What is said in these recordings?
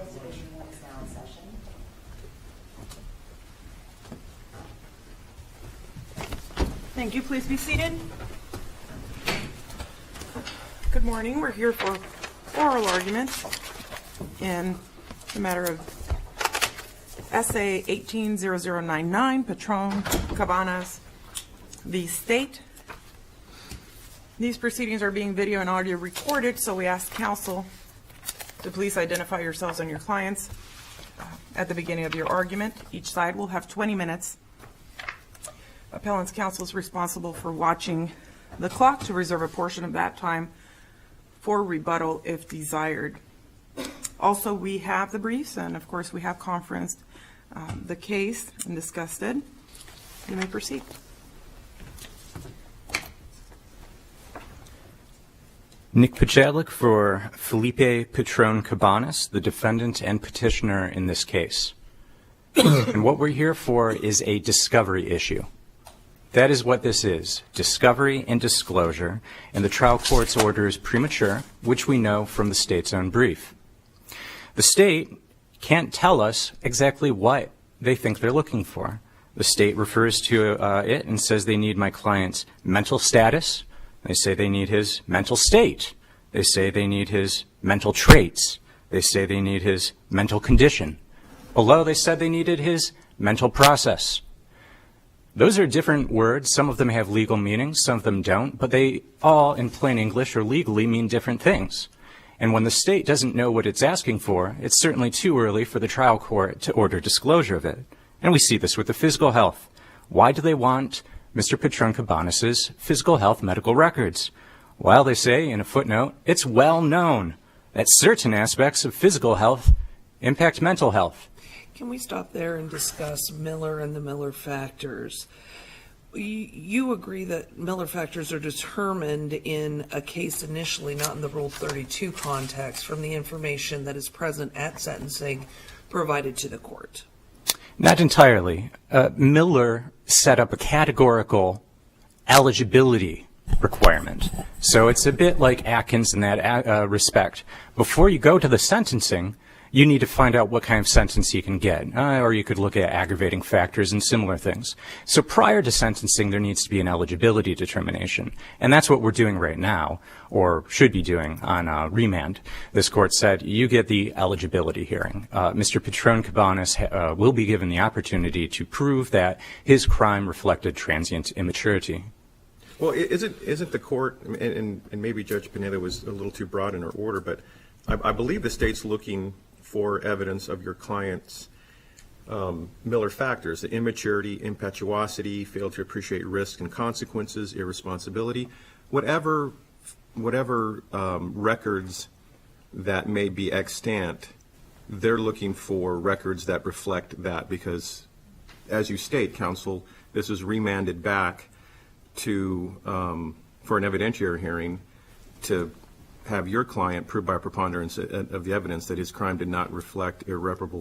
Appeals Division 1 is now in session. Thank you. Please be seated. Good morning. We're here for oral arguments in the matter of SA18 0099, Petrone, Cabanas v. State. These proceedings are being video and audio recorded, so we ask counsel to please identify yourselves and your clients at the beginning of your argument. Each side will have 20 minutes. Appellant's counsel is responsible for watching the clock to reserve a portion of that time for rebuttal if desired. Also, we have the briefs, and of course we have conferenced the case and discussed it. You may proceed. Nick Pajalik for Felipe Petrone Cabanas, the defendant and petitioner in this case. And what we're here for is a discovery issue. That is what this is, discovery and disclosure, and the trial court's order is premature, which we know from the state's own brief. The state can't tell us exactly what they think they're looking for. The state refers to it and says they need my client's mental status. They say they need his mental state. They say they need his mental traits. They say they need his mental condition. Below, they said they needed his mental process. Those are different words. Some of them have legal meanings, some of them don't, but they all, in plain English or legally, mean different things. And when the state doesn't know what it's asking for, it's certainly too early for the trial court to order disclosure of it. And we see this with the physical health. Why do they want Mr. Petrone Cabanas' physical health medical records? Well, they say in a footnote, it's well known that certain aspects of physical health impact mental health. Can we stop there and discuss Miller and the Miller factors? You agree that Miller factors are determined in a case initially, not in the Rule 32 context, from the information that is present at sentencing provided to the court? Not entirely. Miller set up a categorical eligibility requirement. So it's a bit like Atkins in that respect. Before you go to the sentencing, you need to find out what kind of sentence you can get, or you could look at aggravating factors and similar things. So prior to sentencing, there needs to be an eligibility determination, and that's what we're doing right now, or should be doing on remand. This court said, you get the eligibility hearing. Mr. Petrone Cabanas will be given the opportunity to prove that his crime reflected transient immaturity. Well, isn't the court, and maybe Judge Pineda was a little too broad in her order, but I believe the state's looking for evidence of your client's Miller factors, the immaturity, impetuosity, fail to appreciate risk and consequences, irresponsibility, whatever records that may be extant, they're looking for records that reflect that because, as you state, counsel, this is remanded back to for an evidentiary hearing to have your client prove by a preponderance of the evidence that his crime did not reflect irreparable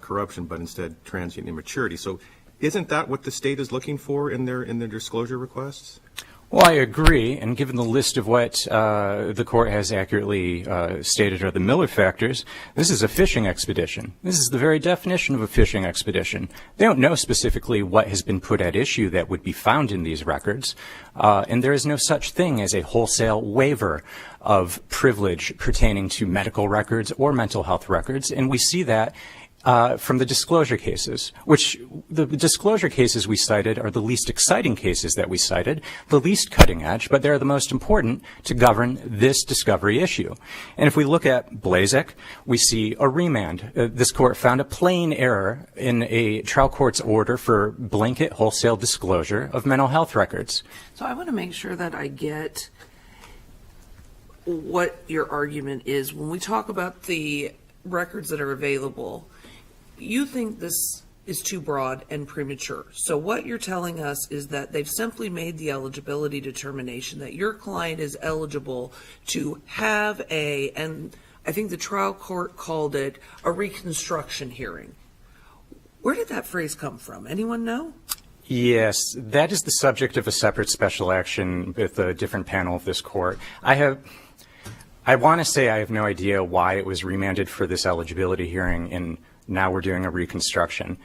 corruption, but instead transient immaturity. So isn't that what the state is looking for in their disclosure requests? Well, I agree, and given the list of what the court has accurately stated are the Miller factors, this is a fishing expedition. This is the very definition of a fishing expedition. They don't know specifically what has been put at issue that would be found in these records, and there is no such thing as a wholesale waiver of privilege pertaining to medical records or mental health records, and we see that from the disclosure cases, which the disclosure cases we cited are the least exciting cases that we cited, the least cutting edge, but they're the most important to govern this discovery issue. And if we look at Blazek, we see a remand. This court found a plain error in a trial court's order for blanket wholesale disclosure of mental health records. So I want to make sure that I get what your argument is. When we talk about the records that are available, you think this is too broad and premature. So what you're telling us is that they've simply made the eligibility determination that your client is eligible to have and I think the trial court called it a reconstruction hearing. Where did that phrase come from? Anyone know? Yes, that is the subject of a separate special action with a different panel of this court. I I want to say I have no idea why it was remanded for this eligibility hearing, and now we're doing a reconstruction.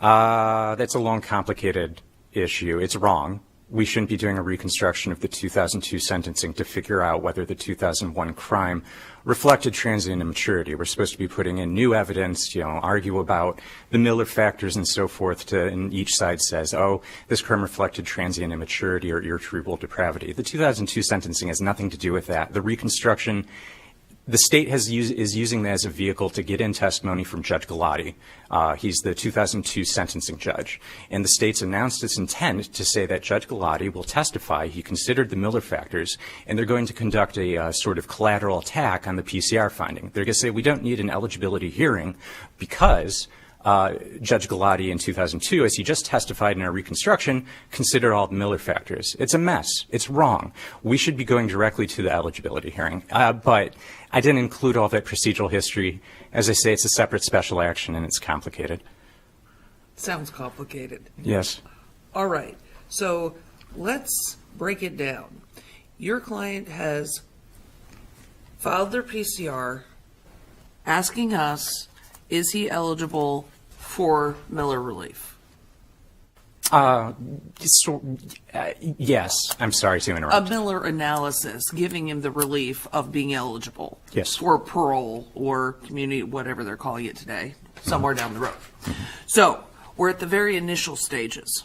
That's a long, complicated issue. It's wrong. We shouldn't be doing a reconstruction of the 2002 sentencing to figure out whether the 2001 crime reflected transient immaturity. We're supposed to be putting in new evidence, argue about the Miller factors and so forth, and each side says, oh, this crime reflected transient immaturity or irretrievable depravity. The 2002 sentencing has nothing to do with that. The reconstruction, the state is using that as a vehicle to get in testimony from Judge Galati. He's the 2002 sentencing judge. And the state's announced its intent to say that Judge Galati will testify. He considered the Miller factors, and they're going to conduct a sort of collateral attack on the PCR finding. They're going to say we don't need an eligibility hearing because Judge Galati in 2002, as he just testified in our reconstruction, considered all the Miller factors. It's a mess. It's wrong. We should be going directly to the eligibility hearing. But I didn't include all that procedural history. As I say, it's a separate special action, and it's complicated. Sounds complicated. Yes. All right. So let's break it down. Your client has filed their PCR asking us, is he eligible for Miller relief? Yes. I'm sorry to A interrupt. Miller analysis giving him the relief of being eligible. Yes. For parole or community, whatever they're calling it today, somewhere down the road. So we're at the very initial stages.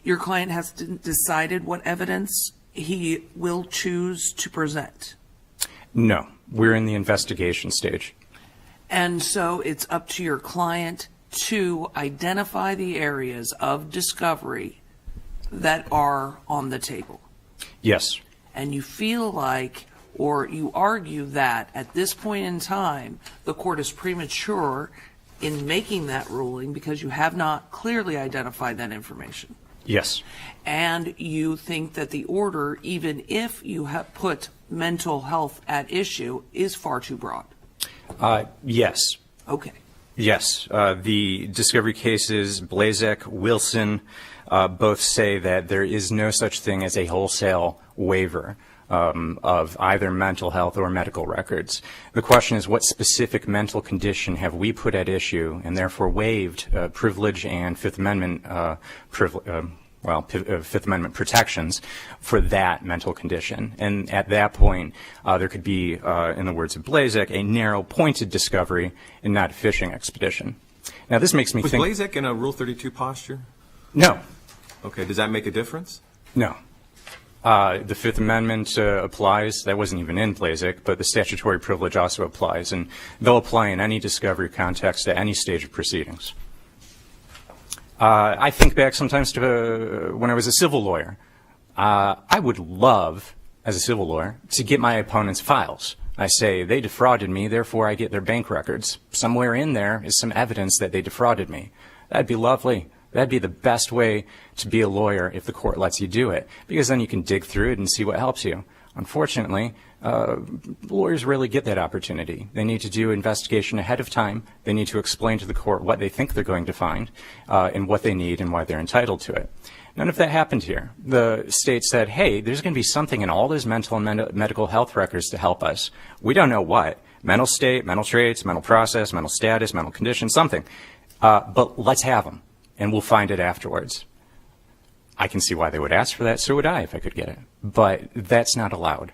Your client has decided what evidence he will choose to present. No. We're in the investigation stage. And so it's up to your client to identify the areas of discovery that are on the table. Yes. And you feel like, or you argue that at this point in time, the court is premature in making that ruling because you have not clearly identified that information. Yes. And you think that the order, even if you have put mental health at issue, is far too broad. Yes. Okay. Yes. The discovery cases, Blazek, Wilson, both say that there is no such thing as a wholesale waiver of either mental health or medical records. The question is, what specific mental condition have we put at issue and therefore waived privilege and Fifth Amendment Fifth Amendment protections for that mental condition. And at that point, there could be, in the words of Blazek, a narrow, pointed discovery and not a fishing expedition. Now, this makes me Was think... Blazek in a Rule 32 posture? No. Okay, does that make a difference? No. The Fifth Amendment applies. That wasn't even in Blazek, but the statutory privilege also applies. And they'll apply in any discovery context at any stage of proceedings. I think back sometimes to when I was a civil lawyer. I would love, as a civil lawyer, to get my opponent's files. I say, they defrauded me, therefore I get their bank records. Somewhere in there is some evidence that they defrauded me. That'd be lovely. That'd be the best way to be a lawyer if the court lets you do it, because then you can dig through it and see what helps you. Unfortunately, lawyers rarely get that opportunity. They need to do investigation ahead of time. They need to explain to the court what they think they're going to find and what they need and why they're entitled to it. None of that happened here. The state said, hey, there's going to be something in all those mental and medical health records to help us. We don't know what. Mental state, mental traits, mental process, mental status, mental condition, something. But let's have them, and we'll find it afterwards. I can see why they would ask for that. So would I if I could get it. But that's not allowed.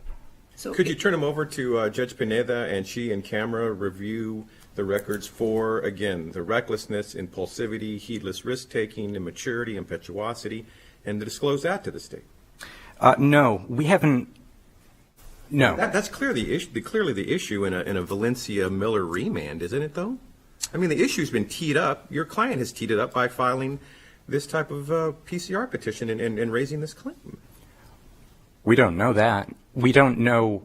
So Could you turn them over to Judge Pineda and she in camera review the records for, again, the recklessness, impulsivity, heedless risk-taking, immaturity, impetuosity, and to disclose that to the state? No, we haven't. No. That's clearly the issue in a Valencia Miller remand, isn't it, though? I mean, the issue's been teed up. Your client has teed it up by filing this type of PCR petition and raising this claim. We don't know that. We don't know.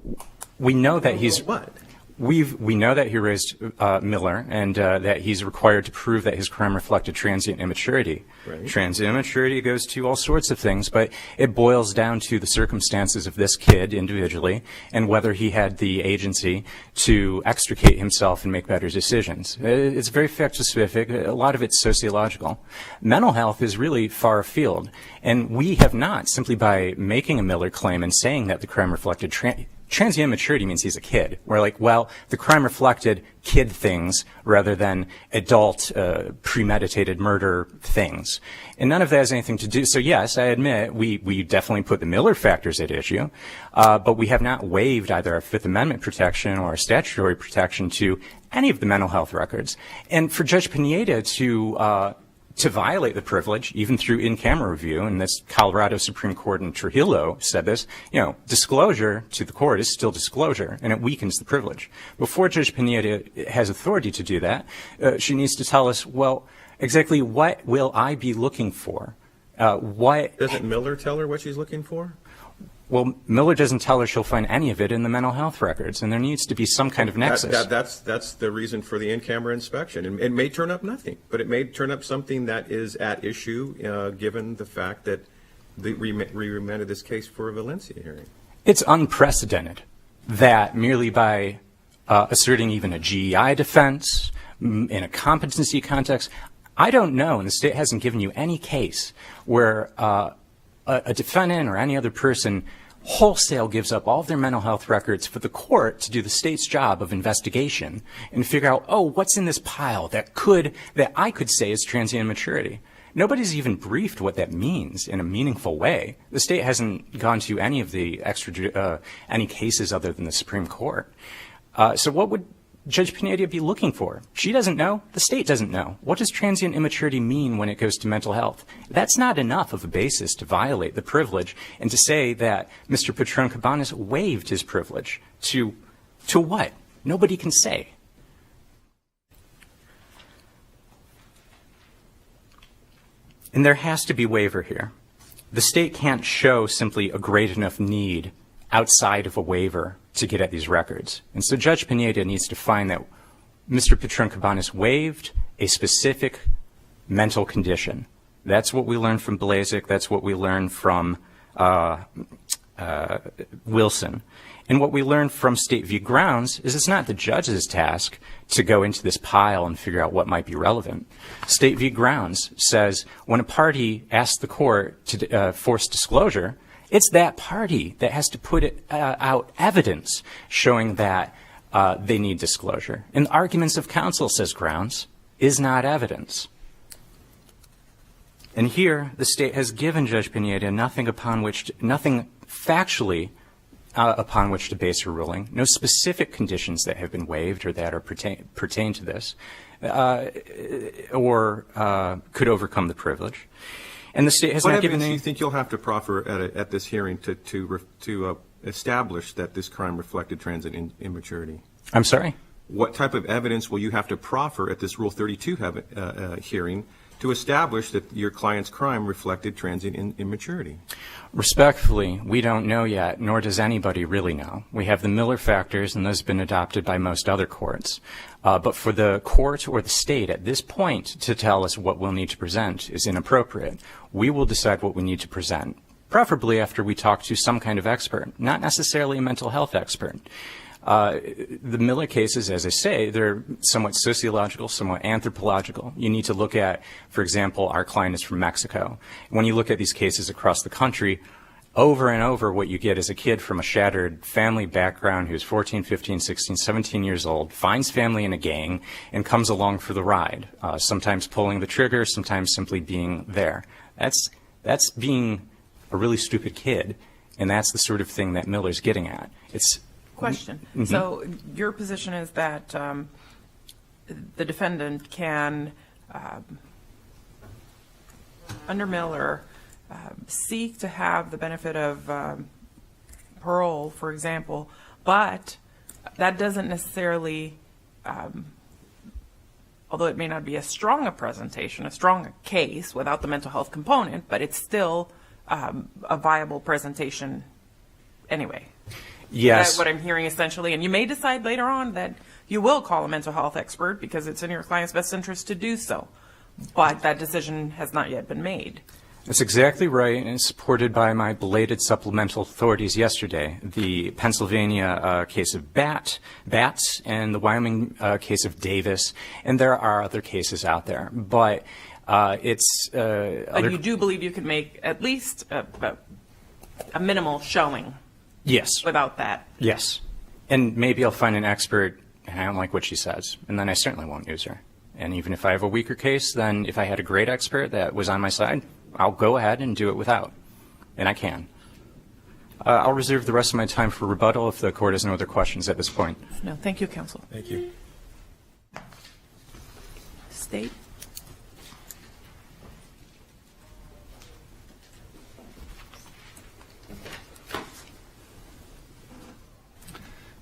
We know that he's. What? We know that he raised Miller and that he's required to prove that his crime reflected transient immaturity. Right. Transient immaturity goes to all sorts of things, but it boils down to the circumstances of this kid individually and whether he had the agency to extricate himself and make better decisions. It's very fact-specific. A lot of it's sociological. Mental health is really far afield, and we have not, simply by making a Miller claim and saying that the crime reflected transient immaturity means he's a kid. We're like, well, the crime reflected kid things rather than adult premeditated murder things. And none of that has anything to do. So yes, I admit we definitely put the Miller factors at issue, but we have not waived either our Fifth Amendment protection or our statutory protection to any of the mental health records. And for Judge Pineda to violate the privilege, even through in-camera review, and this Colorado Supreme Court in Trujillo said this, disclosure to the court is still disclosure, and it weakens the privilege. Before Judge Pineda has authority to do that, she needs to tell us, well, exactly what will I be looking for? Doesn't Miller tell her what she's looking for? Well, Miller doesn't tell her she'll find any of it in the mental health records, and there needs to be some kind of nexus. That's the reason for the in-camera inspection. And it may turn up nothing, but it may turn up something that is at issue, given the fact that we remanded this case for a Valencia hearing. It's unprecedented that merely by asserting even a GEI defense in a competency context, I don't know, and the state hasn't given you any case where a defendant or any other person wholesale gives up all of their mental health records for the court to do the state's job of investigation and figure out, oh, what's in this pile that I could say is transient immaturity. Nobody's even briefed what that means in a meaningful way. The state hasn't gone to any of the any cases other than the Supreme Court. So what would Judge Pineda be looking for? She doesn't know. The state doesn't know. What does transient immaturity mean when it goes to mental health? That's not enough of a basis to violate the privilege and to say that Mr. Petrone Cabanas waived his privilege to what? Nobody can say. And there has to be waiver here. The state can't show simply a great enough need outside of a waiver to get at these records. And so Judge Pineda needs to find that Mr. Petrone Cabanas waived a specific mental condition. That's what we learned from Blazek. That's what we learned from Wilson. And what we learned from State v. Grounds is it's not the judge's task to go into this pile and figure out what might be relevant. State v. Grounds says when a party asks the court to force disclosure, it's that party that has to put out evidence showing that they need disclosure. And the arguments of counsel, says Grounds, is not evidence. And here, the state has given Judge Pineda nothing factually upon which to base her ruling, no specific conditions that have been waived or that are pertain to this, or could overcome the privilege. And the state has not given any. What evidence do you think you'll have to proffer at this hearing to establish that this crime reflected transient immaturity? I'm sorry? What type of evidence will you have to proffer at this Rule 32 hearing to establish that your client's crime reflected transient immaturity? Respectfully, we don't know yet, nor does anybody really know. We have the Miller factors, and those have been adopted by most other courts. But for the court or the state at this point to tell us what we'll need to present is inappropriate. We will decide what we need to present, preferably after we talk to some kind of expert, not necessarily a mental health expert. The Miller cases, as I say, they're somewhat sociological, somewhat anthropological. You need to look at, for example, our client is from Mexico. When you look at these cases across the country, over and over what you get is a kid from a shattered family background who's 14, 15, 16, 17 years old, finds family in a gang, and comes along for the ride, sometimes pulling the trigger, sometimes simply being there. That's being a really stupid kid, and that's the sort of thing that Miller's getting at. Question. Mm-hmm. So your position is that the defendant can, under Miller, seek to have the benefit of parole, for example, but that doesn't necessarily, although it may not be as strong a presentation, a strong case without the mental health component, but it's still a viable presentation anyway. Yes. That's what I'm hearing essentially. And you may decide later on that you will call a mental health expert because it's in your client's best interest to do so. But that decision has not yet been made. That's exactly right, and it's supported by my belated supplemental authorities yesterday. The Pennsylvania case of Batts and the Wyoming case of Davis, and there are other cases out there. But it's... But you do believe you could make at least a minimal showing? Yes. without that. Yes. And maybe I'll find an expert and I don't like what she says, and then I certainly won't use her. And even if I have a weaker case, then if I had a great expert that was on my side, I'll go ahead and do it without. And I can. I'll reserve the rest of my time for rebuttal if the court has no other questions at this point. No, thank you, counsel. Thank you. State?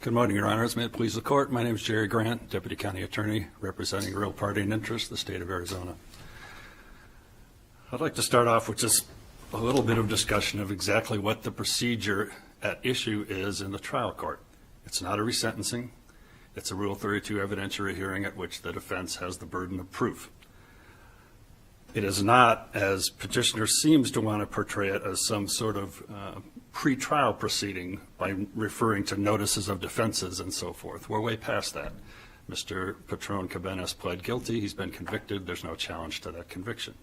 Good morning, Your Honors. May it please the Court. My name is Jerry Grant, Deputy County Attorney representing real party and interest, the state of Arizona. I'd like to start off with just a little bit of discussion of exactly what the procedure at issue is in the trial court. It's not a resentencing. It's a Rule 32 evidentiary hearing at which the defense has the burden of proof. It is not, as petitioner seems to want to portray it, as some sort of pre-trial proceeding by referring to notices of defenses and so forth. We're way past that. Mr. Petrone Cabanas pled guilty. He's been convicted. There's no challenge to that conviction.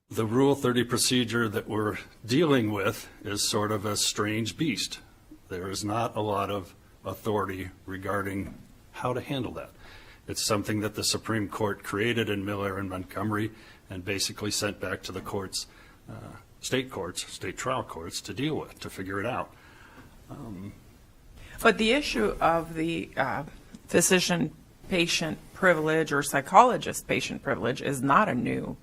The Rule 30 procedure that we're dealing with is sort of a strange beast. There is not a lot of authority regarding how to handle that. It's something that the Supreme Court created in Miller and Montgomery and basically sent back to the courts, state trial courts to deal with, to figure it out. But the issue of the physician-patient privilege or psychologist-patient privilege is not a new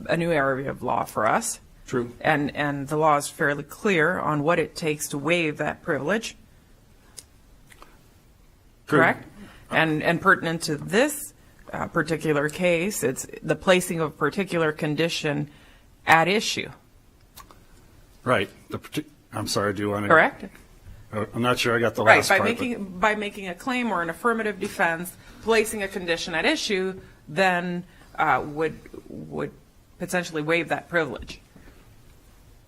area of law for us. True. And the law is fairly clear on what it takes to waive that privilege. True. Correct? And pertinent to this particular case, it's the placing of a particular condition at issue. Right. I'm sorry, do you want to? Correct? I'm not sure I got the Right. last part. By making a claim or an affirmative defense, placing a condition at issue, then would potentially waive that privilege.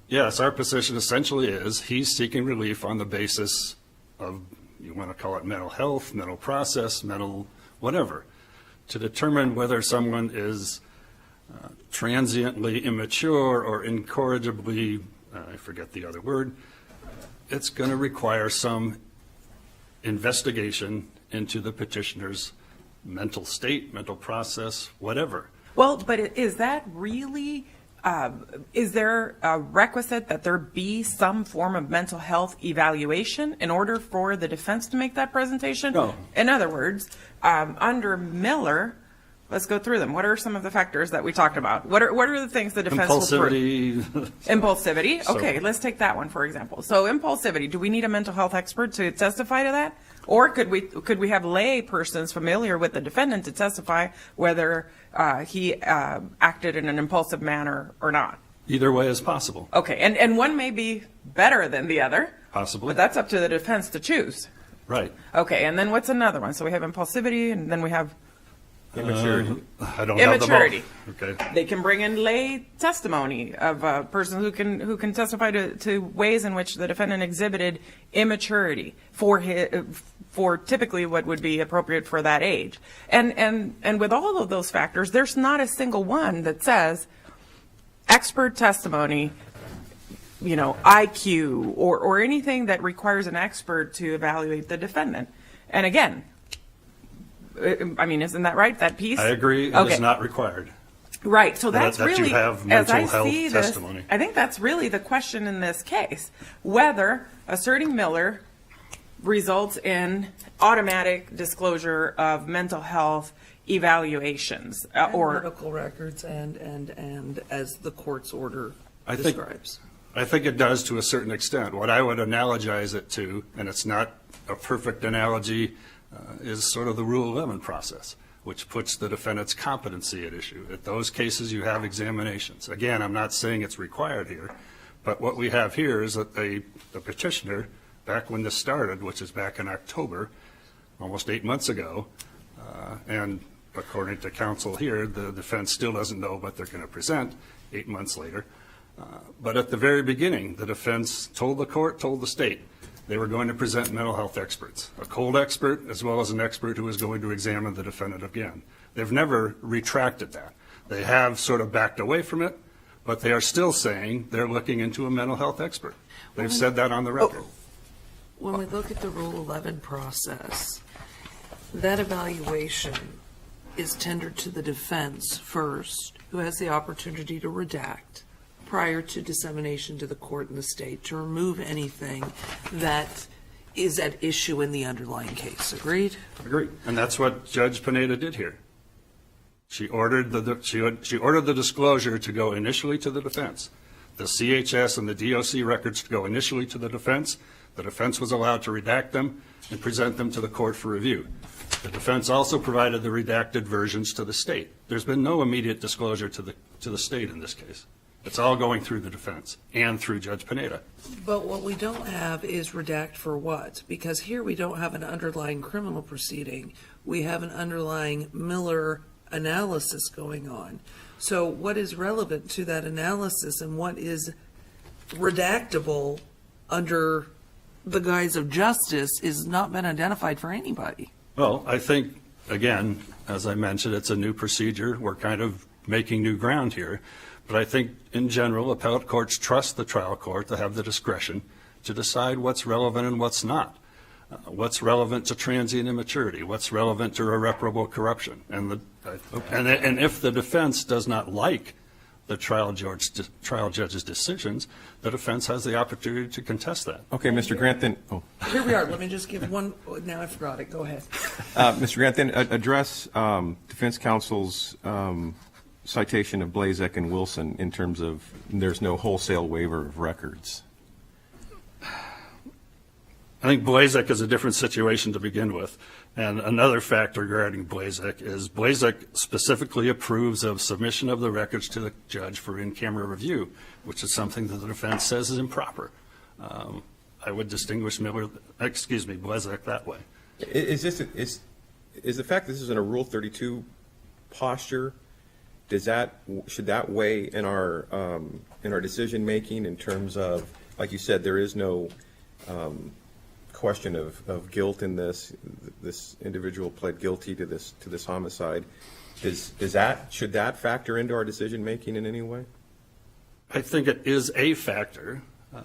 Yes, our position essentially is he's seeking relief on the basis of, you want to call it mental health, mental process, mental whatever, to determine whether someone is transiently immature or incorrigibly, I forget the other word. It's going to require some investigation into the petitioner's mental state, mental process, whatever. Well, but is that really, is there a requisite that there be some form of mental health evaluation in order for the defense to make that presentation? No. In other words, under Miller, let's go through them. What are some of the factors that we talked about? What are the things the defense will prove? Impulsivity. Impulsivity? Okay, So- let's take that one, for example. So impulsivity, do we need a mental health expert to testify to that? Or could we have lay persons familiar with the defendant to testify whether he acted in an impulsive manner or not? Either way is possible. Okay, and one may be better than the other. Possibly. But that's up to the defense to choose. Right. Okay, and then what's another one? So we have impulsivity, and then we have Immaturity. I don't have them all. immaturity. Okay. They can bring in lay testimony of a person who can testify to ways in which the defendant exhibited immaturity for typically what would be appropriate for that age. And with all of those factors, there's not a single one that says expert testimony, IQ or anything that requires an expert to evaluate the defendant. And again, I mean, isn't that right? That piece? I agree. It Okay. is not required. Right. So that's that you really, have as I mental health see this, testimony. I think that's really the question in this case, whether asserting Miller results in automatic disclosure of mental health evaluations or medical records and as the court's order I think- describes. I think it does to a certain extent. What I would analogize it to, and it's not a perfect analogy, is sort of the Rule 11 process, which puts the defendant's competency at issue. At those cases, you have examinations. Again, I'm not saying it's required here, but what we have here is that the petitioner, back when this started, which is back in October, almost 8 months ago, and according to counsel here, the defense still doesn't know what they're going to present 8 months later. But at the very beginning, the defense told the court, told the state, they were going to present mental health experts, a cold expert as well as an expert who was going to examine the defendant again. They've never retracted that. They have sort of backed away from it, but they are still saying they're looking into a mental health expert. They've said that on the record. When we look at the Rule 11 process, that evaluation is tendered to the defense first, who has the opportunity to redact prior to dissemination to the court and the state to remove anything that is at issue in the underlying case. Agreed? Agreed. And that's what Judge Pineda did here. She ordered she ordered the disclosure to go initially to the defense. The CHS and the DOC records to go initially to the defense. The defense was allowed to redact them and present them to the court for review. The defense also provided the redacted versions to the state. There's been no immediate disclosure to the state in this case. It's all going through the defense and through Judge Pineda. But what we don't have is redact for what? Because here we don't have an underlying criminal proceeding. We have an underlying Miller analysis going on. So what is relevant to that analysis and what is redactable under the guise of justice is not been identified for anybody. Well, I think, again, as I mentioned, it's a new procedure. We're kind of making new ground here. But I think, in general, appellate courts trust the trial court to have the discretion to decide what's relevant and what's not. What's relevant to transient immaturity? What's relevant to irreparable corruption? And if the defense does not like the trial judge's decisions, the defense has the opportunity to contest that. Okay, Mr. Grant, then, Here we are. Let me just give one. Now I forgot it. Go ahead. Mr. Grant, then address defense counsel's citation of Blazek and Wilson in terms of there's no wholesale waiver of records. I think Blazek is a different situation to begin with. And another factor regarding Blazek is Blazek specifically approves of submission of the records to the judge for in-camera review, which is something that the defense says is improper. I would distinguish Blazek that way. Is the fact that this is in a Rule 32 posture, should that weigh in our decision making in terms of, like you said, there is no question of guilt in this individual pled guilty to this homicide. Should that factor into our decision making in any way? I think it is a factor,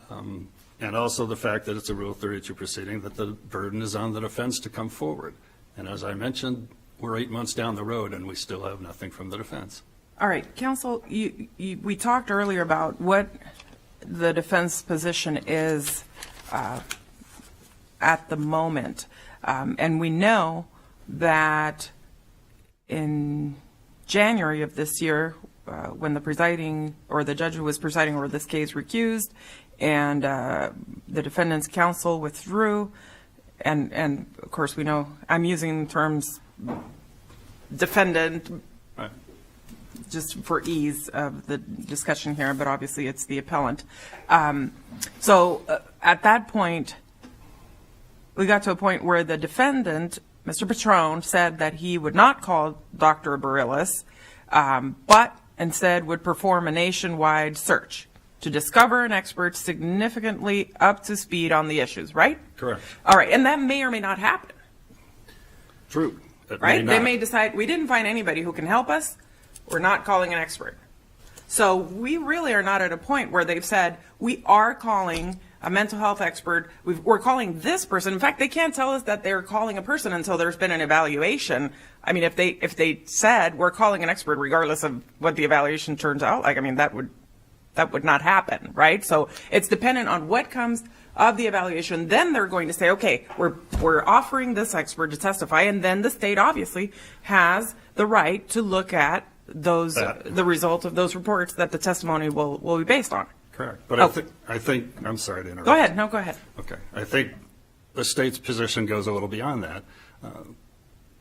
and also the fact that it's a Rule 32 proceeding, that the burden is on the defense to come forward. And as I mentioned, we're 8 months down the road and we still have nothing from the defense. All right, counsel, we talked earlier about what the defense position is at the moment. And we know that in January of this year, when the judge who was presiding over this case recused, and the defendant's counsel withdrew, and of course we know I'm using terms defendant Right. just for ease of the discussion here, but obviously it's the appellant. So at that point, we got to a point where the defendant, Mr. Petrone, said that he would not call Dr. Barillas, but instead would perform a nationwide search to discover an expert significantly up to speed on the issues, right? Correct. All right, and that may or may not happen, True. It right? may They not. may decide, we didn't find anybody who can help us, we're not calling an expert. So we really are not at a point where they've said, we are calling a mental health expert, we're calling this person. In fact, they can't tell us that they're calling a person until there's been an evaluation. I mean, if they said, we're calling an expert regardless of what the evaluation turns out like, I mean, that would not happen, right? So it's dependent on what comes of the evaluation. Then they're going to say, okay, we're offering this expert to testify, and then the state obviously has the right to look at the result of those reports that the testimony will be based on. Correct. But I think, I'm sorry to interrupt. Go ahead. No, go ahead. Okay. I think the state's position goes a little beyond that.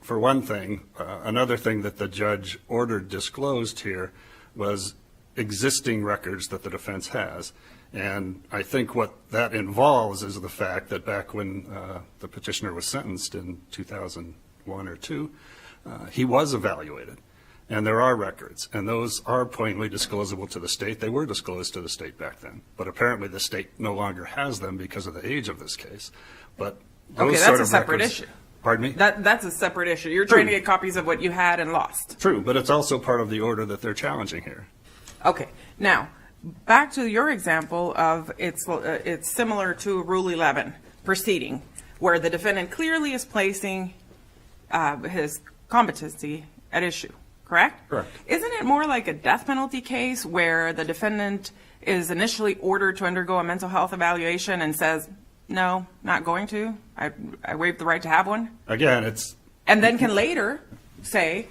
For one thing, another thing that the judge ordered disclosed here was existing records that the defense has. And I think what that involves is the fact that back when the petitioner was sentenced in 2001 or 2, he was evaluated. And there are records, and those are plainly disclosable to the state. They were disclosed to the state back then, but apparently the state no longer has them because of the age of this case. But those Okay, sort that's a of separate records- issue. Pardon me? That's a separate issue. You're trying to get copies of what you had and lost. True, but it's also part of the order that they're challenging here. Okay, now, back to your example of it's similar to Rule 11 proceeding, where the defendant clearly is placing his competency at issue, correct? Correct. Isn't it more like a death penalty case where the defendant is initially ordered to undergo a mental health evaluation and says, no, not going to, I waive the right to have one? Again, it's, And then can later say,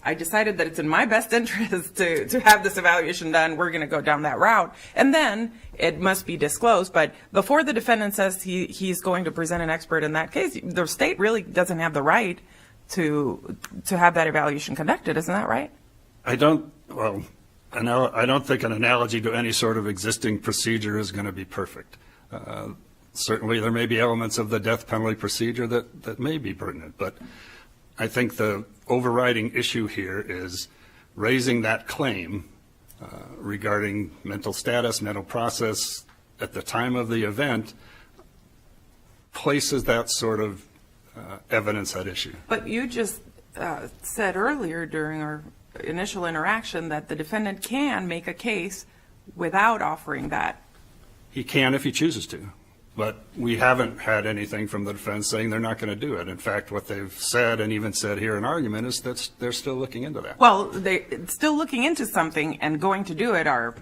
I decided that it's in my best interest to have this evaluation done. We're going to go down that route. And then it must be disclosed. But before the defendant says he's going to present an expert in that case, the state really doesn't have the right to have that evaluation conducted. Isn't that right? I don't think an analogy to any sort of existing procedure is going to be perfect. Certainly, there may be elements of the death penalty procedure that may be pertinent, but I think the overriding issue here is raising that claim regarding mental status, mental process at the time of the event places that sort of evidence at issue. But you just said earlier during our initial interaction that the defendant can make a case without offering that. He can if he chooses to, but we haven't had anything from the defense saying they're not going to do it. In fact, what they've said and even said here in argument is that they're still looking into that. Well, they still looking into something and going to do it are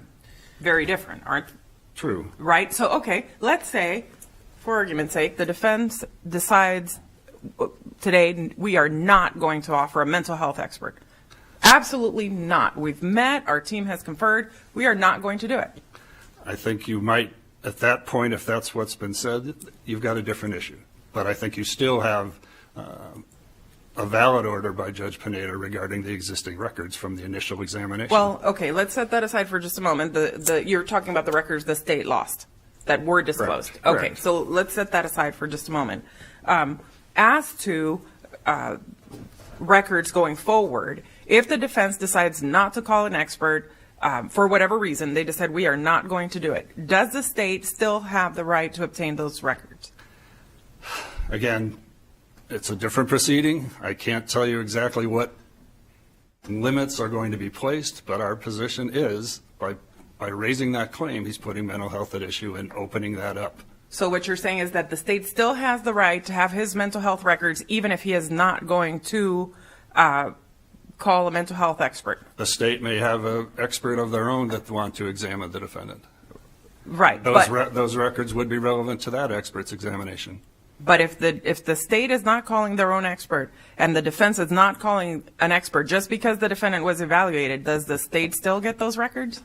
very different, aren't True. right? So, okay, let's say, for argument's sake, the defense decides today we are not going to offer a mental health expert. Absolutely not. We've met, our team has conferred, we are not going to do it. I think you might, at that point, if that's what's been said, you've got a different issue. But I think you still have a valid order by Judge Pineda regarding the existing records from the initial examination. Well, okay, let's set that aside for just a moment. You're talking about the records the state lost that were disclosed. Correct. Okay, Correct. so let's set that aside for just a moment. As to records going forward, if the defense decides not to call an expert, for whatever reason, they decide we are not going to do it, does the state still have the right to obtain those records? Again, it's a different proceeding. I can't tell you exactly what limits are going to be placed, but our position is by raising that claim, he's putting mental health at issue and opening that up. So what you're saying is that the state still has the right to have his mental health records, even if he is not going to call a mental health expert. The state may have an expert of their own that want to examine the defendant. Right, Those records would be relevant to that expert's examination. but if the state is not calling their own expert and the defense is not calling an expert just because the defendant was evaluated, does the state still get those records?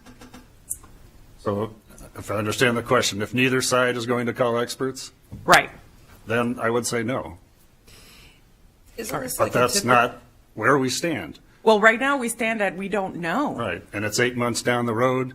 So if I understand the question, if neither side is going to call experts, Right. then I would say no. Isn't this But like a that's typical- not where we stand. Well, right now we stand at we don't know. Right, and it's 8 months down the road.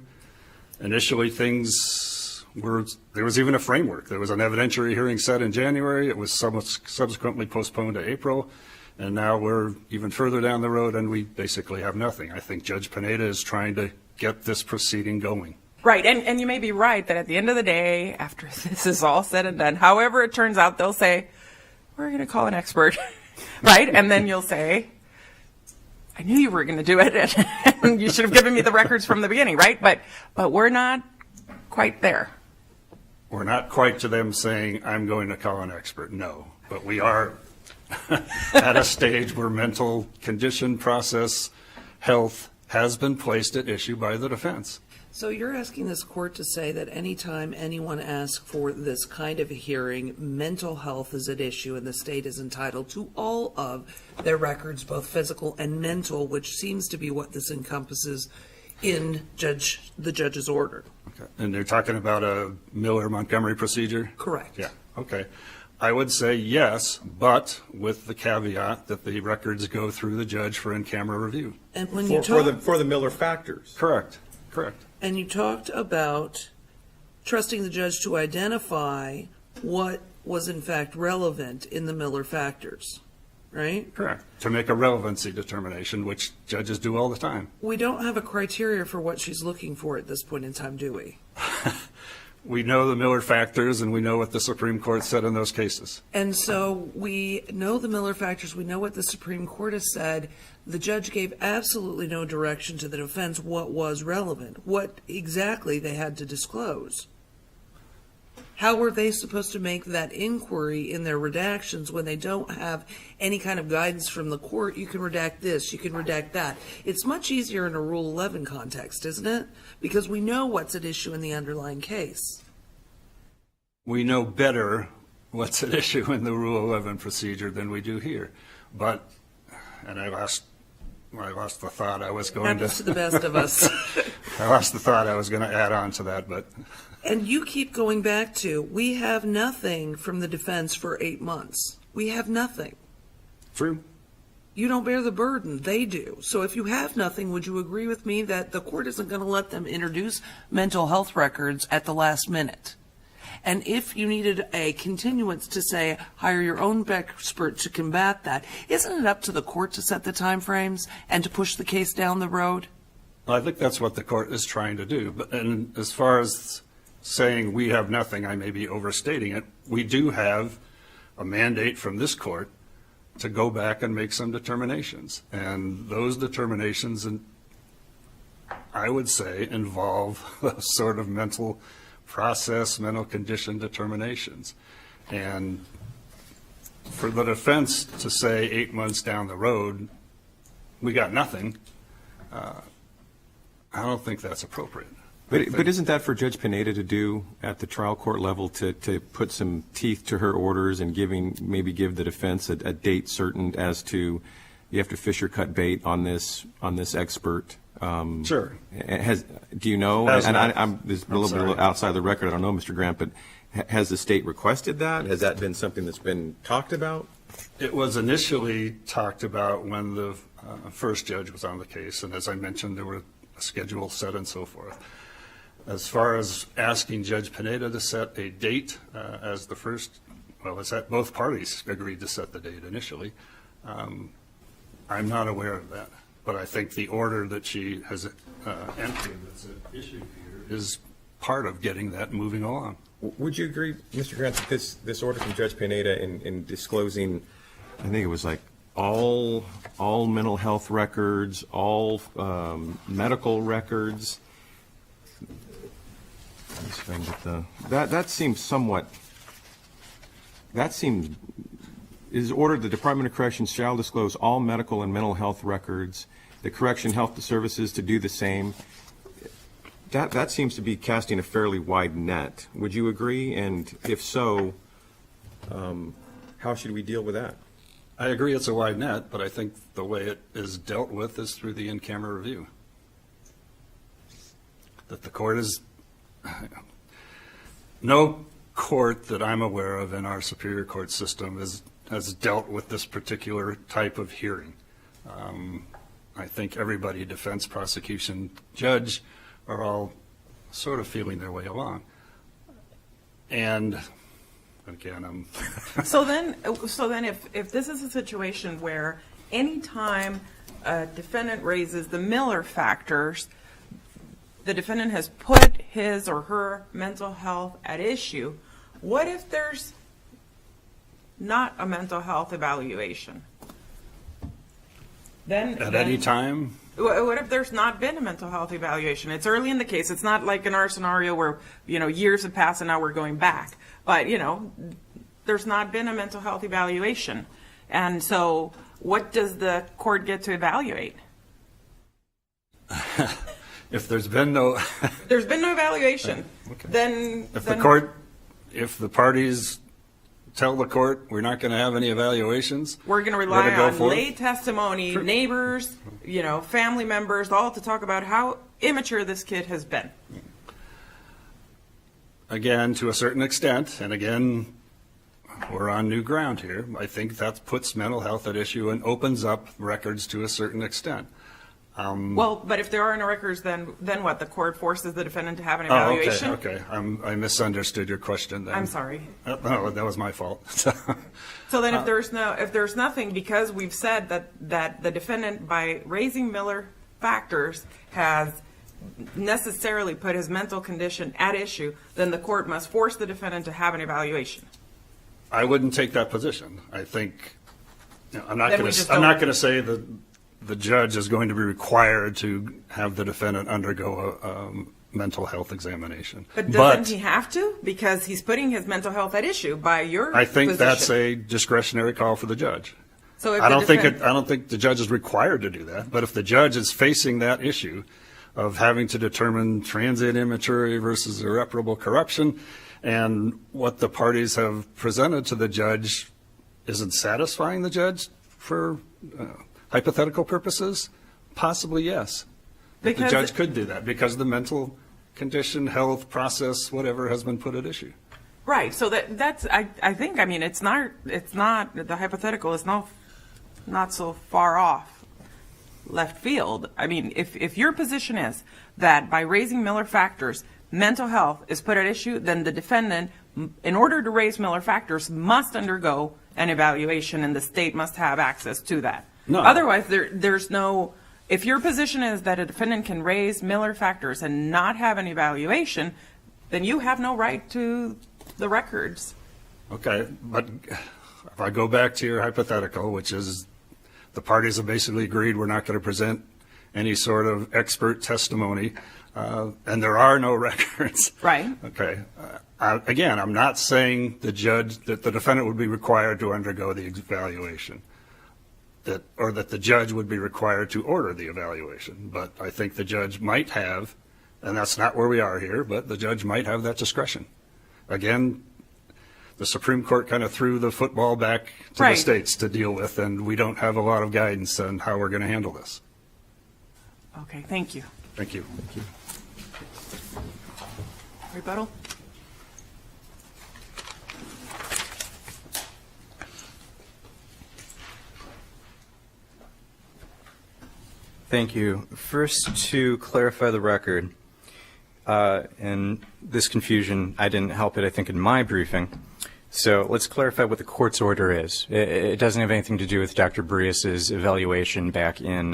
Initially, there was even a framework. There was an evidentiary hearing set in January. It was subsequently postponed to April. And now we're even further down the road and we basically have nothing. I think Judge Pineda is trying to get this proceeding going. Right, and you may be right that at the end of the day, after this is all said and done, however it turns out, they'll say, we're going to call an expert, right? And then you'll say, I knew you were going to do it, and you should have given me the records from the beginning, right? But we're not quite there. We're not quite to them saying, I'm going to call an expert, no. But we are at a stage where mental condition, process, health has been placed at issue by the defense. So you're asking this court to say that anytime anyone asks for this kind of a hearing, mental health is at issue and the state is entitled to all of their records, both physical and mental, which seems to be what this encompasses in the judge's order. Okay. And you're talking about a Miller-Montgomery procedure? Correct. Yeah, okay. I would say yes, but with the caveat that the records go through the judge for in-camera review. And when you For the Miller factors. Correct. And you talked about trusting the judge to identify what was in fact relevant in the Miller factors, right? Correct. To make a relevancy determination, which judges do all the time. We don't have a criteria for what she's looking for at this point in time, do we? We know the Miller factors, and we know what the Supreme Court said in those cases. And so we know the Miller factors, we know what the Supreme Court has said. The judge gave absolutely no direction to the defense what was relevant, what exactly they had to disclose. How were they supposed to make that inquiry in their redactions when they don't have any kind of guidance from the court? You can redact this, you can redact that. It's much easier in a Rule 11 context, isn't it? Because we know what's at issue in the underlying case. We know better what's at issue in the Rule 11 procedure than we do here. But, and I lost the thought I was going Happens to the best of us. I lost the thought I was going to add on to that, but. And you keep going back to, we have nothing from the defense for 8 months. We have nothing. True. You don't bear the burden, they do. So if you have nothing, would you agree with me that the court isn't going to let them introduce mental health records at the last minute? And if you needed a continuance to say, hire your own expert to combat that, isn't it up to the court to set the timeframes and to push the case down the road? I think that's what the court is trying to do. But, and as far as saying we have nothing, I may be overstating it. We do have a mandate from this court to go back and make some determinations. And those determinations, I would say, involve a sort of mental process, mental condition determinations. And for the defense to say 8 months down the road, we got nothing, I don't think that's appropriate. But isn't that for Judge Pineda to do at the trial court level, to put some teeth to her orders and maybe give the defense a date certain as to, you have to fish or cut bait on this expert? Sure. Do you know? I'm this a little bit outside the record. I don't know, Mr. Grant, but has the state requested that? Has that been something that's been talked about? It was initially talked about when the first judge was on the case, and as I mentioned, there were a schedule set and so forth. As far as asking Judge Pineda to set a date as the first, well, as that both parties agreed to set the date initially, I'm not aware of that. But I think the order that she has entered that's issued here is part of getting that moving along. Would you agree, Mr. Grant, that this order from Judge Pineda in disclosing, I think it was like all mental health records, all medical records, that seems somewhat, is ordered the Department of Corrections shall disclose all medical and mental health records, the Correction Health Services to do the same. That seems to be casting a fairly wide net. Would you agree? And if so, how should we deal with that? I agree it's a wide net, but I think the way it is dealt with is through the in-camera review. That the court is, no court that I'm aware of in our Superior Court system has dealt with this particular type of hearing. I think everybody, defense, prosecution, judge, are all sort of feeling their way along. And again, So then if this is a situation where anytime a defendant raises the Miller factors, the defendant has put his or her mental health at issue, what if there's not a mental health evaluation? Then at any time, what if there's not been a mental health evaluation? It's early in the case. It's not like in our scenario where, years have passed and now we're going back. But, there's not been a mental health evaluation. And so what does the court get to evaluate? if there's been no... There's been no evaluation. Okay. Then... If the parties tell the court we're not going to have any evaluations, we're going to rely on lay testimony, neighbors, family members, all to talk about how immature this kid has been. Again, to a certain extent, and again, we're on new ground here. I think that puts mental health at issue and opens up records to a certain extent. But if there are no records, then what? The court forces the defendant to have an evaluation? Okay. I misunderstood your question then. I'm sorry. No, that was my fault. So then if there's nothing, because we've said that the defendant, by raising Miller factors, has necessarily put his mental condition at issue, then the court must force the defendant to have an evaluation. I wouldn't take that position. I think, I'm not Then we going just to, I'm don't- not going to say that the judge is going to be required to have the defendant undergo a mental health examination. But doesn't he have to? Because he's putting his mental health at issue by your I think that's position. a discretionary call for the judge. So if I the don't think defendant- I don't think the judge is required to do that. But if the judge is facing that issue of having to determine transient immaturity versus irreparable corruption, and what the parties have presented to the judge isn't satisfying the judge for hypothetical purposes, possibly yes. The Because- judge could do that because the mental condition, health, process, whatever has been put at issue. Right. So that's I think, I mean, it's not the hypothetical is not so far off left field. I mean, if your position is that by raising Miller factors, mental health is put at issue, then the defendant, in order to raise Miller factors, must undergo an evaluation, and the state must have access to that. No. Otherwise, there's no. If your position is that a defendant can raise Miller factors and not have an evaluation, then you have no right to the records. Okay, but if I go back to your hypothetical, which is the parties have basically agreed we're not going to present any sort of expert testimony, and there are no records. Right. Okay. Again, I'm not saying the defendant would be required to undergo the evaluation, or that the judge would be required to order the evaluation. But I think the judge might have, and that's not where we are here, but the judge might have that discretion. Again, the Supreme Court kind of threw the football back to Right. the states to deal with, and we don't have a lot of guidance on how we're going to handle this. Okay, thank you. Thank you. Rebuttal? Thank you. First, to clarify the record, and this confusion, I didn't help it, I think, in my briefing. So let's clarify what the court's order is. It doesn't have anything to do with Dr. Brius's evaluation back in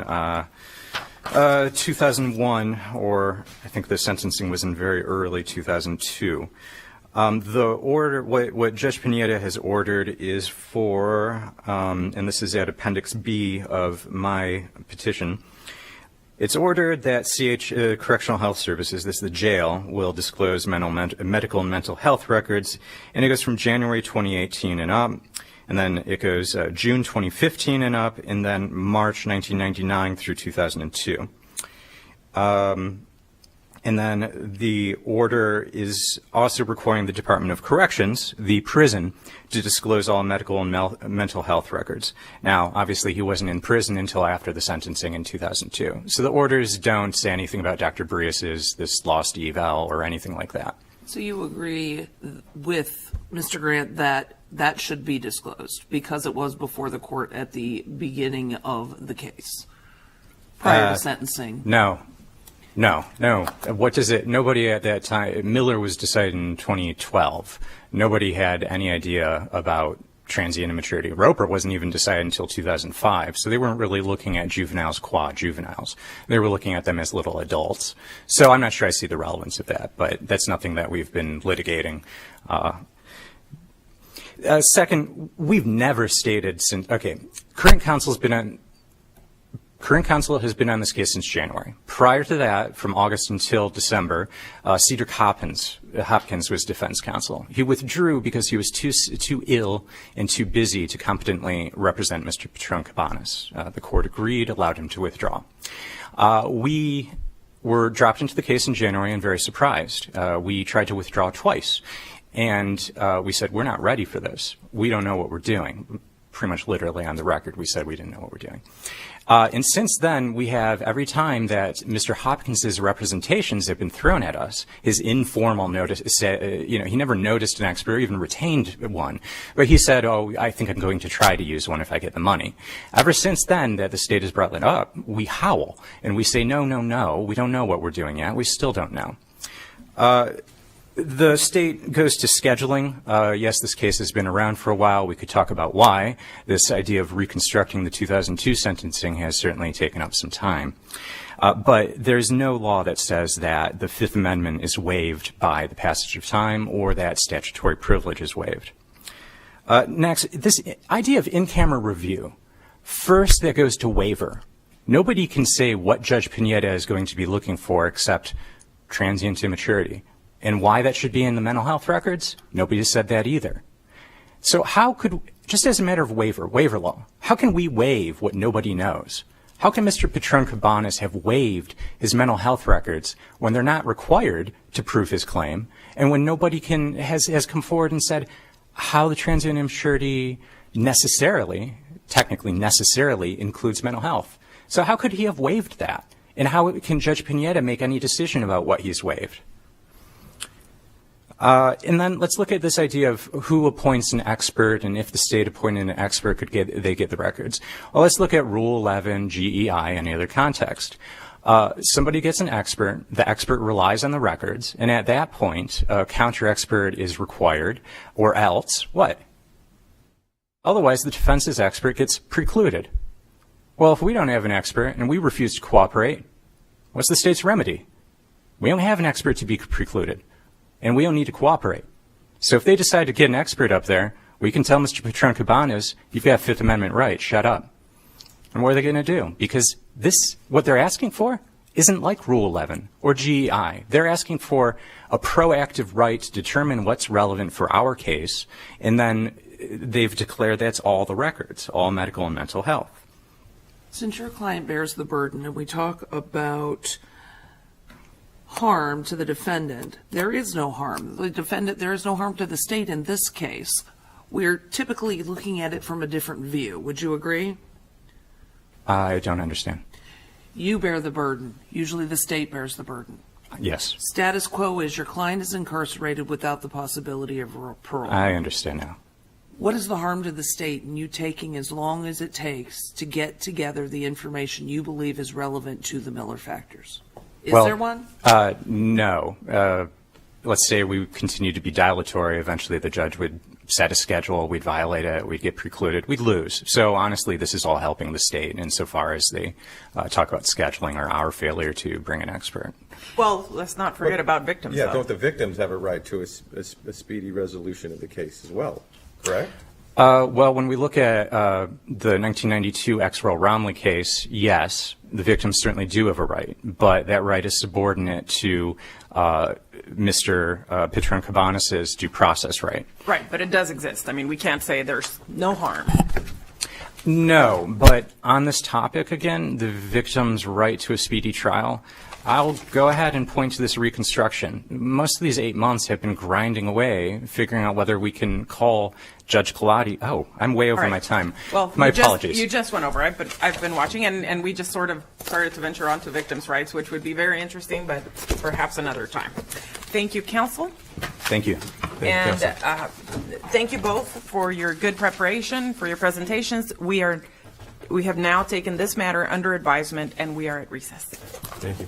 2001, or I think the sentencing was in very early 2002. The order, what Judge Pineda has ordered is for, and this is at Appendix B of my petition, it's ordered that Correctional Health Services, this is the jail, will disclose medical and mental health records, and it goes from January 2018 and up, and then it goes June 2015 and up, and then March 1999 through 2002. And then the order is also requiring the Department of Corrections, the prison, to disclose all medical and mental health records. Now, obviously, he wasn't in prison until after the sentencing in 2002. So the orders don't say anything about Dr. Brius's, this lost eval, or anything like that. So you agree with Mr. Grant that that should be disclosed because it was before the court at the beginning of the case, prior to sentencing? No. What does it? Nobody at that time. Miller was decided in 2012. Nobody had any idea about transient immaturity. Roper wasn't even decided until 2005. So they weren't really looking at juveniles qua juveniles. They were looking at them as little adults. So I'm not sure I see the relevance of that, but that's nothing that we've been litigating. Second, we've never stated since. Okay, current counsel has been on this case since January. Prior to that, from August until December, Cedric Hopkins was defense counsel. He withdrew because he was too ill and too busy to competently represent Mr. Petrone Cabanas. The court agreed, allowed him to withdraw. We were dropped into the case in January and very surprised. We tried to withdraw twice, and we said, we're not ready for this. We don't know what we're doing. Pretty much literally on the record, we said we didn't know what we're doing. And since then, we have, every time that Mr. Hopkins's representations have been thrown at us, his informal notice, he never noticed an expert or even retained one, but he said, oh, I think I'm going to try to use one if I get the money. Ever since then that the state has brought that up, we howl and we say, no, we don't know what we're doing yet. We still don't know. The state goes to scheduling. Yes, this case has been around for a while. We could talk about why. This idea of reconstructing the 2002 sentencing has certainly taken up some time. But there's no law that says that the Fifth Amendment is waived by the passage of time or that statutory privilege is waived. Next, this idea of in-camera review. First, that goes to waiver. Nobody can say what Judge Pineda is going to be looking for except transient immaturity. And why that should be in the mental health records? Nobody has said that either. So how could, just as a matter of waiver law, how can we waive what nobody knows? How can Mr. Petrone Cabanas have waived his mental health records when they're not required to prove his claim and when nobody has come forward and said how the transient immaturity technically necessarily includes mental health? So how could he have waived that? And how can Judge Pineda make any decision about what he's waived? And then let's look at this idea of who appoints an expert and if the state appointed an expert, they get the records. Well, let's look at Rule 11, GEI, any other context. Somebody gets an expert, the expert relies on the records, and at that point, a counter-expert is required, or else, what? Otherwise, the defense's expert gets precluded. Well, if we don't have an expert and we refuse to cooperate, what's the state's remedy? We don't have an expert to be precluded. And we don't need to cooperate. So if they decide to get an expert up there, we can tell Mr. Petrone Cabanas, you've got Fifth Amendment right, shut up. And what are they going to do? Because what they're asking for isn't like Rule 11 or GEI. They're asking for a proactive right to determine what's relevant for our case, and then they've declared that's all the records, all medical and mental health. Since your client bears the burden and we talk about harm to the defendant, there is no harm. There is no harm to the state in this case. We're typically looking at it from a different view. Would you agree? I don't understand. You bear the burden. Usually the state bears the burden. Yes. Status quo is your client is incarcerated without the possibility of parole. I understand now. What is the harm to the state in you taking as long as it takes to get together the information you believe is relevant to the Miller factors? Is there one? No. Let's say we continue to be dilatory. Eventually the judge would set a schedule. We'd violate it. We'd get precluded. We'd lose. So honestly, this is all helping the state insofar as they talk about scheduling or our failure to bring an expert. Well, let's not forget about victims, Yeah, though. don't the victims have a right to a speedy resolution of the case as well, correct? Well, when we look at the 1992 X. Earl Romley case, yes, the victims certainly do have a right, but that right is subordinate to Mr. Petrone Cabanas' due process right. Right, but it does exist. I mean, we can't say there's no harm. No, but on this topic again, the victim's right to a speedy trial, I'll go ahead and point to this reconstruction. Most of these 8 months have been grinding away, figuring out whether we can call Judge Colati. Oh, I'm way over my time. Well, my apologies. You just went over it, but I've been watching, and we just sort of started to venture onto victims' rights, which would be very interesting, but perhaps another time. Thank you, counsel. Thank you. And thank you both for your good preparation, for your presentations. We have now taken this matter under advisement, and we are at recess. Thank you.